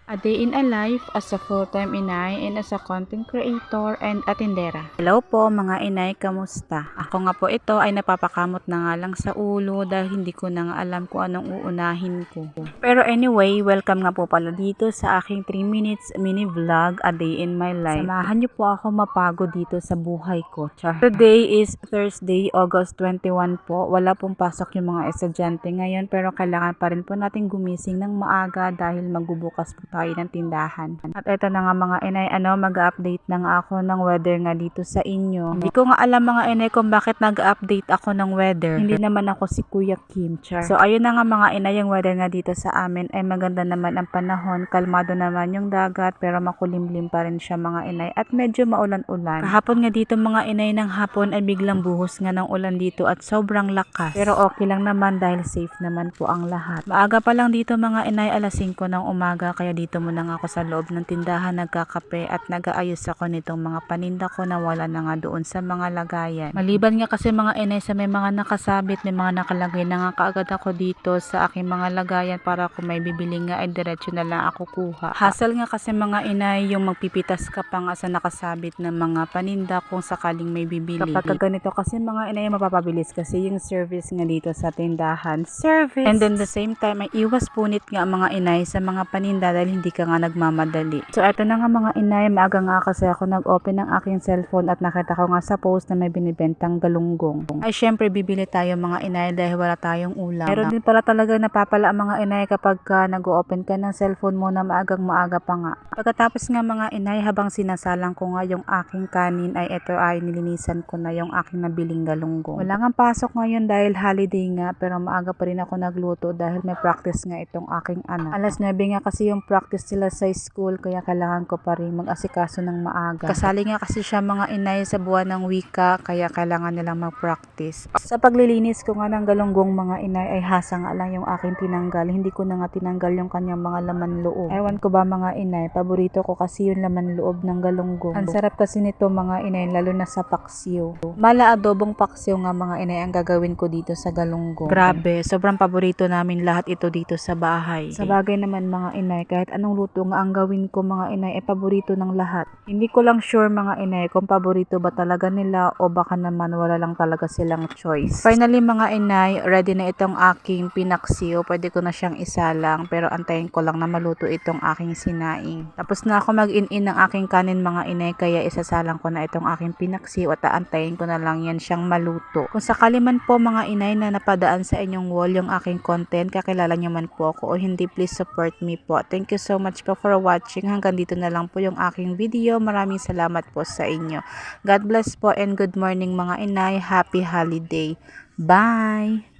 A day in a life as a full-time inay and as a content creator and atindera. Hello po mga inay, kamusta? Ako nga po ito ay napapakamot na nga lang sa ulo dahil hindi ko na nga alam kung anong uunahin ko. Pero anyway, welcome nga po pala dito sa aking 3 minutes mini vlog, A Day in My Life. Samahan niyo po ako mapagod dito sa buhay ko. Char. Today is Thursday, August 21 po. Wala pong pasok yung mga estudyante ngayon pero kailangan pa rin po natin gumising ng maaga dahil magbubukas po tayo ng tindahan. At ito na nga mga inay, mag-update na nga ako ng weather nga dito sa inyo. Hindi ko nga alam mga inay kung bakit nag-update ako ng weather. Hindi naman ako si Kuya Kim, char. So ayun na nga mga inay, yung weather nga dito sa amin ay maganda naman ang panahon. Kalmado naman yung dagat pero makulimlim pa rin siya mga inay at medyo maulan-ulan. Kahapon nga dito mga inay ng hapon ay biglang buhos nga ng ulan dito at sobrang lakas. Pero okay lang naman dahil safe naman po ang lahat. Maaga pa lang dito mga inay, alas 5 ng umaga, kaya dito muna nga ako sa loob ng tindahan nagkakape at nag-aayos ako nitong mga paninda ko na wala na nga doon sa mga lagayan. Maliban nga kasi mga inay sa may mga nakasabit, may mga nakalagay na nga kaagad ako dito sa aking mga lagayan para kung may bibili nga ay diretso na lang ako kuha. Hassle nga kasi mga inay yung magpipitas ka pa nga sa nakasabit ng mga paninda kung sakaling may bibili. Kapag ganito kasi mga inay mapapabilis kasi yung service nga dito sa tindahan. Service! And then the same time ay iwas punit nga mga inay sa mga paninda dahil hindi ka nga nagmamadali. So eto na nga mga inay, maaga nga kasi ako nag-open ng aking cellphone at nakita ko nga sa post na may binibentang galunggong. Ay syempre bibili tayo mga inay dahil wala tayong ulam. Pero din pala talaga napapala ang mga inay kapag nag-open ka ng cellphone mo na maagang maaga pa nga. Pagkatapos nga mga inay, habang sinasalang ko nga yung aking kanin ay eto ay nilinisan ko na yung aking nabiling galunggong. Wala nga pasok ngayon dahil holiday nga pero maaga pa rin ako nagluto dahil may practice nga itong aking anak. Alas 9 nga kasi yung practice sila sa school kaya kailangan ko pa rin mag-asikaso ng maaga. Kasali nga kasi siya mga inay sa buwan ng wika kaya kailangan nilang mag-practice. Sa paglilinis ko nga ng galunggong mga inay ay hasa nga lang yung aking tinanggal. Hindi ko na nga tinanggal yung kanyang mga laman loob. Ewan ko ba mga inay, paborito ko kasi yung laman loob ng galunggong. Ang sarap kasi nito mga inay lalo na sa paksiw. Mala adobong paksiw nga mga inay ang gagawin ko dito sa galunggong. Grabe, sobrang paborito namin lahat ito dito sa bahay. Sa bagay naman mga inay, kahit anong luto nga ang gawin ko mga inay ay paborito ng lahat. Hindi ko lang sure mga inay kung paborito ba talaga nila o baka naman wala lang talaga silang choice. Finally mga inay, ready na itong aking pinaksiw. Pwede ko na siyang isalang pero antayin ko lang na maluto itong aking sinaing. Tapos na ako mag-in-in ng aking kanin mga inay kaya isasalang ko na itong aking pinaksiw at aantayin ko na lang yan siyang maluto. Kung sakali man po mga inay na napadaan sa inyong wall yung aking content, kakilala nyo man po ako o hindi, please support me po. Thank you so much po for watching. Hanggang dito na lang po yung aking video. Maraming salamat po sa inyo. God bless po and good morning mga inay. Happy holiday. Bye!